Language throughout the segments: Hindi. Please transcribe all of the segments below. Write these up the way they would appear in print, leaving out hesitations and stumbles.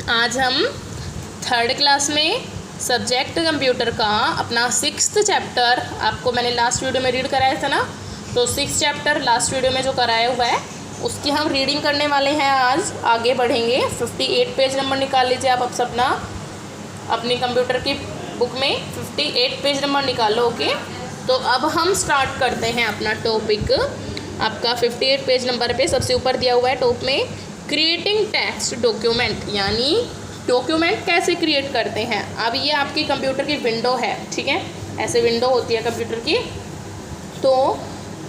आज हम थर्ड क्लास में सब्जेक्ट कंप्यूटर का अपना 6th चैप्टर आपको मैंने लास्ट वीडियो में रीड कराया था ना, तो 6th चैप्टर लास्ट वीडियो में जो कराया हुआ है उसकी हम रीडिंग करने वाले हैं। आज आगे बढ़ेंगे। 58 पेज नंबर निकाल लीजिए आप अपना अपनी कंप्यूटर की बुक में 58 पेज नंबर निकालो। ओके, तो अब हम स्टार्ट करते हैं अपना टॉपिक। आपका 58 पेज नंबर पे सबसे ऊपर दिया हुआ है टॉप में क्रिएटिंग टेक्स्ट डॉक्यूमेंट, यानी डॉक्यूमेंट कैसे क्रिएट करते हैं। अब ये आपकी कंप्यूटर की विंडो है, ठीक है, ऐसे विंडो होती है कंप्यूटर की, तो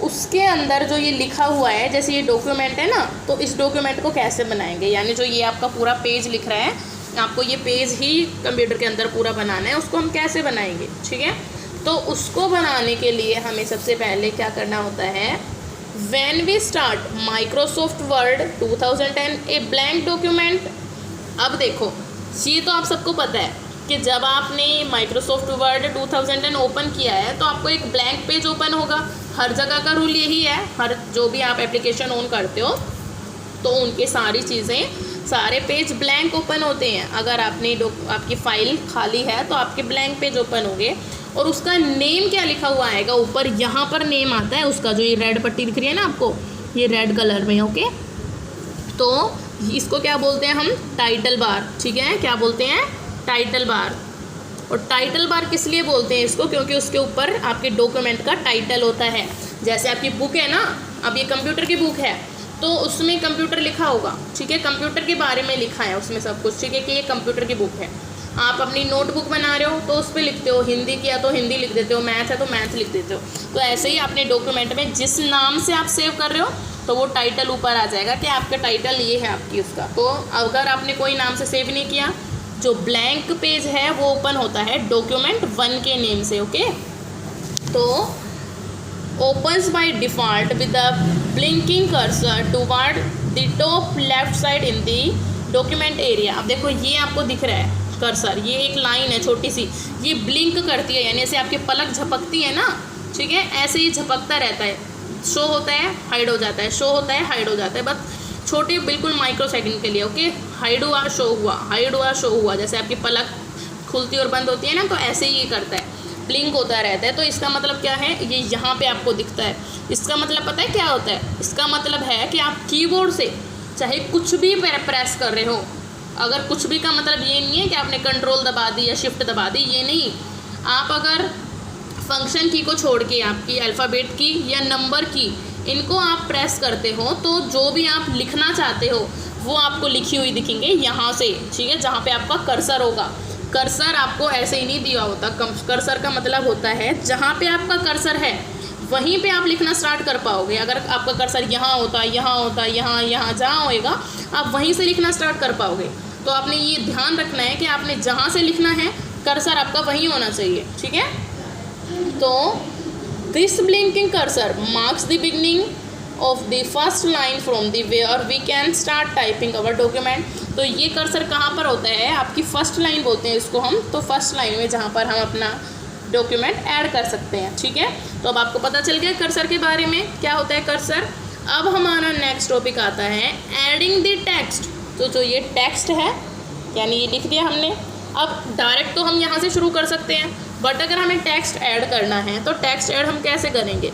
उसके अंदर जो ये लिखा हुआ है जैसे ये डॉक्यूमेंट है ना, तो इस डॉक्यूमेंट को कैसे बनाएंगे, यानी जो ये आपका पूरा पेज लिख रहा है, आपको ये पेज ही कंप्यूटर के अंदर पूरा बनाना है, उसको हम कैसे बनाएंगे, ठीक है। तो उसको बनाने के लिए हमें सबसे पहले क्या करना होता है, when we start Microsoft Word 2010 a blank document. अब देखो, ये तो आप सबको पता है कि जब आपने माइक्रोसॉफ्ट वर्ड 2010 ओपन किया है तो आपको एक ब्लैंक पेज ओपन होगा। हर जगह का रूल यही है, हर जो भी आप एप्लीकेशन ऑन करते हो तो उनके सारी चीज़ें सारे पेज ब्लैंक ओपन होते हैं। अगर आपकी फ़ाइल खाली है तो आपके ब्लैंक पेज ओपन होंगे और उसका नेम क्या लिखा हुआ आएगा ऊपर, यहाँ पर नेम आता है उसका, जो ये रेड पट्टी दिख रही है ना आपको, ये रेड कलर में। ओके, तो इसको क्या बोलते हैं हम, टाइटल बार, ठीक है, क्या बोलते हैं, टाइटल बार। और टाइटल बार किस लिए बोलते हैं इसको, क्योंकि उसके ऊपर आपके डॉक्यूमेंट का टाइटल होता है। जैसे आपकी बुक है ना, अब ये कंप्यूटर की बुक है तो उसमें कंप्यूटर लिखा होगा, ठीक है, कंप्यूटर के बारे में लिखा है उसमें सब कुछ, ठीक है, कि ये कंप्यूटर की बुक है। आप अपनी नोटबुक बना रहे हो तो उस पर लिखते हो, हिंदी किया तो हिंदी लिख देते हो, मैथ है तो मैथ लिख देते हो। तो ऐसे ही अपने डॉक्यूमेंट में जिस नाम से आप सेव कर रहे हो तो वो टाइटल ऊपर आ जाएगा कि आपका टाइटल ये है आपकी उसका। तो अगर आपने कोई नाम से सेव नहीं किया, जो ब्लैंक पेज है वो ओपन होता है डॉक्यूमेंट 1 के नेम से। ओके, तो opens by default with the blinking cursor toward the top left side in the document area। अब देखो ये आपको दिख रहा है कर्सर, ये एक लाइन है छोटी सी, ये ब्लिंक करती है, यानी ऐसे आपकी पलक झपकती है ना, ठीक है, ऐसे ही झपकता रहता है, शो होता है हाइड हो जाता है, शो होता है हाइड हो जाता है, बस छोटे बिल्कुल माइक्रो सेकंड के लिए। ओके, हाइड हुआ शो हुआ, हाइड हुआ शो हुआ, जैसे आपकी पलक खुलती और बंद होती है ना, तो ऐसे ही ये करता है, ब्लिंक होता रहता है। तो इसका मतलब क्या है, ये यहाँ पे आपको दिखता है। इसका मतलब पता है क्या होता है, इसका मतलब है कि आप कीबोर्ड से चाहे कुछ भी प्रेस कर रहे हो, अगर कुछ भी का मतलब ये नहीं है कि आपने कंट्रोल दबा दी या शिफ्ट दबा दी, ये नहीं, आप अगर फंक्शन की को छोड़ के आपकी अल्फ़ाबेट की या नंबर की, इनको आप प्रेस करते हो तो जो भी आप लिखना चाहते हो वो आपको लिखी हुई दिखेंगे यहाँ से, ठीक है, जहाँ पे आपका कर्सर होगा। कर्सर आपको ऐसे ही नहीं दिया होता, कर्सर का मतलब होता है जहाँ पे आपका कर्सर है वहीं पे आप लिखना स्टार्ट कर पाओगे। अगर आपका कर्सर यहाँ होता, यहाँ होता, यहाँ यहाँ जहाँ होएगा, आप वहीं से लिखना स्टार्ट कर पाओगे। तो आपने ये ध्यान रखना है कि आपने जहाँ से लिखना है कर्सर आपका वहीं होना चाहिए, ठीक है। तो this blinking cursor marks the beginning of the first line from the where we can start typing our document. तो ये कर्सर कहाँ पर होता है, आपकी फर्स्ट लाइन बोलते हैं इसको हम, तो फर्स्ट लाइन में जहाँ पर हम अपना डॉक्यूमेंट ऐड कर सकते हैं, ठीक है। तो अब आपको पता चल गया कर्सर के बारे में क्या होता है कर्सर। अब हमारा नेक्स्ट टॉपिक आता है एडिंग द टेक्स्ट। तो जो ये टेक्स्ट है, यानी ये लिख दिया हमने, अब डायरेक्ट तो हम यहाँ से शुरू कर सकते हैं, बट अगर हमें टेक्स्ट ऐड करना है तो टेक्स्ट ऐड हम कैसे करेंगे।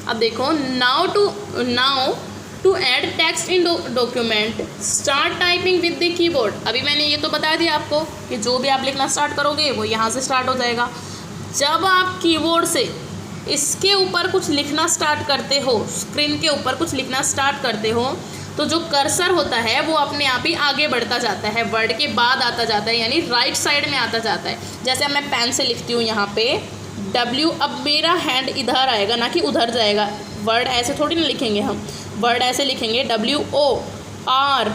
अब देखो, now to add text in document start typing with the keyboard. अभी मैंने ये तो बता दिया आपको कि जो भी आप लिखना स्टार्ट करोगे वो यहाँ से स्टार्ट हो जाएगा। जब आप कीबोर्ड से इसके ऊपर कुछ लिखना स्टार्ट करते हो, स्क्रीन के ऊपर कुछ लिखना स्टार्ट करते हो, तो जो कर्सर होता है वो अपने आप ही आगे बढ़ता जाता है, वर्ड के बाद आता जाता है, यानी राइट साइड में आता जाता है। जैसे अब मैं पेन से लिखती हूँ यहाँ पे W, अब मेरा हैंड इधर आएगा ना कि उधर जाएगा। वर्ड ऐसे थोड़ी ना लिखेंगे हम, वर्ड ऐसे लिखेंगे WORD,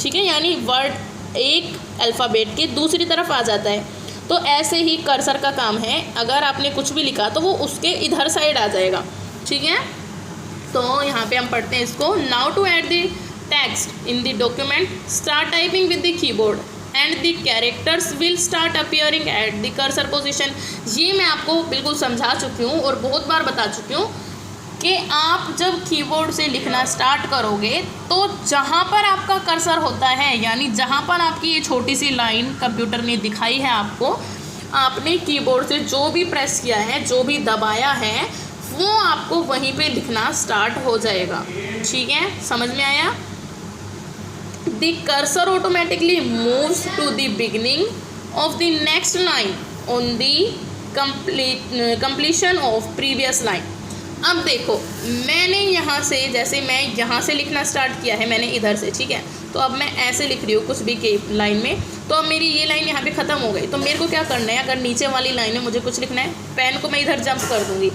ठीक है, यानी वर्ड एक अल्फ़ाबेट के दूसरी तरफ आ जाता है। तो ऐसे ही कर्सर का काम है, अगर आपने कुछ भी लिखा तो वो उसके इधर साइड आ जाएगा, ठीक है। तो यहाँ पे हम पढ़ते हैं इसको, now to add the text in the document start typing with the keyboard and the characters will start appearing at the cursor position. ये मैं आपको बिल्कुल समझा चुकी हूँ और बहुत बार बता चुकी हूँ कि आप जब कीबोर्ड से लिखना स्टार्ट करोगे तो जहाँ पर आपका कर्सर होता है, यानी जहाँ पर आपकी ये छोटी सी लाइन कंप्यूटर ने दिखाई है आपको, आपने कीबोर्ड से जो भी प्रेस किया है, जो भी दबाया है, वो आपको वहीं पे लिखना स्टार्ट हो जाएगा। ठीक है, समझ में आया? The cursor automatically moves to the beginning of the next line on the completion of previous line. अब देखो, मैंने यहाँ से, जैसे मैं यहाँ से लिखना स्टार्ट किया है मैंने इधर से, ठीक है, तो अब मैं ऐसे लिख रही हूँ कुछ भी के लाइन में, तो अब मेरी ये लाइन यहाँ पे ख़त्म हो गई। तो मेरे को क्या करना है, अगर नीचे वाली लाइन में मुझे कुछ लिखना है, पेन को मैं इधर जंप कर दूँगी,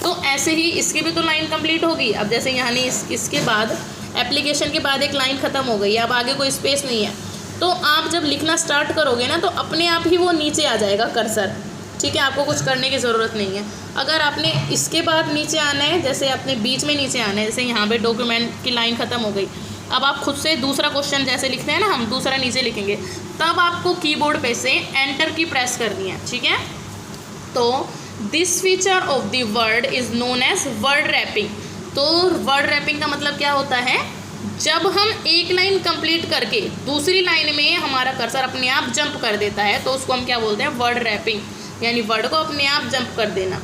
तो ऐसे ही इसकी भी तो लाइन कंप्लीट होगी। अब जैसे यहाँ नहीं, इसके बाद एप्लीकेशन के बाद एक लाइन ख़त्म हो गई, अब आगे कोई स्पेस नहीं है, तो आप जब लिखना स्टार्ट करोगे ना, तो अपने आप ही वो नीचे आ जाएगा कर्सर। ठीक है, आपको कुछ करने की ज़रूरत नहीं है। अगर आपने इसके बाद नीचे आना है, जैसे आपने बीच में नीचे आना है, जैसे यहाँ पे डॉक्यूमेंट की लाइन ख़त्म हो गई, अब आप खुद से दूसरा क्वेश्चन जैसे लिखते हैं ना, हम दूसरा नीचे लिखेंगे, तब आपको कीबोर्ड पे से एंटर की प्रेस करनी है। ठीक है, तो this feature of the word is known as word wrapping. तो वर्ड रैपिंग का मतलब क्या होता है, जब हम एक लाइन कंप्लीट करके दूसरी लाइन में हमारा कर्सर अपने आप जंप कर देता है, तो उसको हम क्या बोलते हैं, वर्ड रैपिंग, यानी वर्ड को अपने आप जंप कर देना।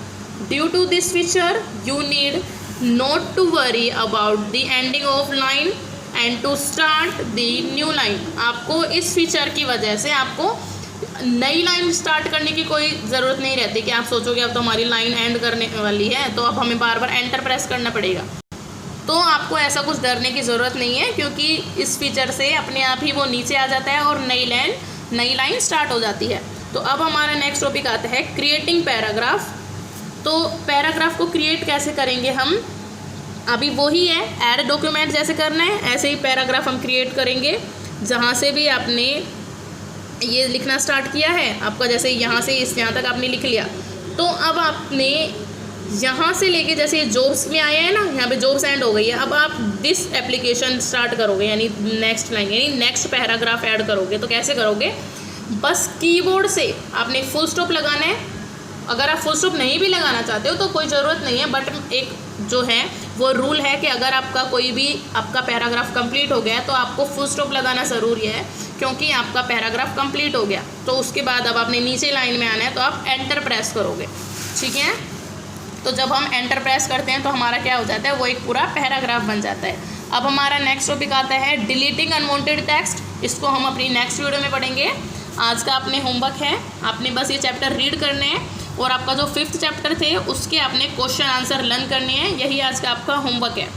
Due to this feature you need not to worry about the ending of line and to start the new line. आपको इस फीचर की वजह से आपको नई लाइन स्टार्ट करने की कोई ज़रूरत नहीं रहती कि आप सोचोगे अब तो हमारी लाइन एंड करने वाली है, तो अब हमें बार बार एंटर प्रेस करना पड़ेगा। तो आपको ऐसा कुछ डरने की ज़रूरत नहीं है, क्योंकि इस फीचर से अपने आप ही वो नीचे आ जाता है और नई लाइन स्टार्ट हो जाती है। तो अब हमारा नेक्स्ट टॉपिक आता है क्रिएटिंग पैराग्राफ। तो पैराग्राफ को क्रिएट कैसे करेंगे हम, अभी वही है, ऐड डॉक्यूमेंट जैसे करना है, ऐसे ही पैराग्राफ हम क्रिएट करेंगे। जहाँ से भी आपने ये लिखना स्टार्ट किया है, आपका जैसे यहाँ से यहाँ तक आपने लिख लिया, तो अब आपने यहाँ से लेके जैसे ये जॉब्स में आया है ना, यहाँ पे जॉब्स एंड हो गई है, अब आप दिस एप्लीकेशन स्टार्ट करोगे, यानी नेक्स्ट लाइन, यानी नेक्स्ट पैराग्राफ ऐड करोगे। तो कैसे करोगे, बस कीबोर्ड से आपने फुल स्टॉप लगाना है। अगर आप फुल स्टॉप नहीं भी लगाना चाहते हो तो कोई ज़रूरत नहीं है, बट एक जो है वो रूल है कि अगर आपका कोई भी आपका पैराग्राफ कंप्लीट हो गया है तो आपको फुल स्टॉप लगाना ज़रूरी है, क्योंकि आपका पैराग्राफ कंप्लीट हो गया। तो उसके बाद अब आपने नीचे लाइन में आना है, तो आप एंटर प्रेस करोगे। ठीक है, तो जब हम एंटर प्रेस करते हैं तो हमारा क्या हो जाता है, वो एक पूरा पैराग्राफ बन जाता है। अब हमारा नेक्स्ट टॉपिक आता है डिलीटिंग अनवांटेड टेक्स्ट। इसको हम अपनी नेक्स्ट वीडियो में पढ़ेंगे। आज का अपने होमवर्क है, आपने बस ये चैप्टर रीड करने हैं और आपका जो 5th चैप्टर थे उसके आपने क्वेश्चन आंसर लर्न करने हैं। यही आज का आपका होमवर्क है।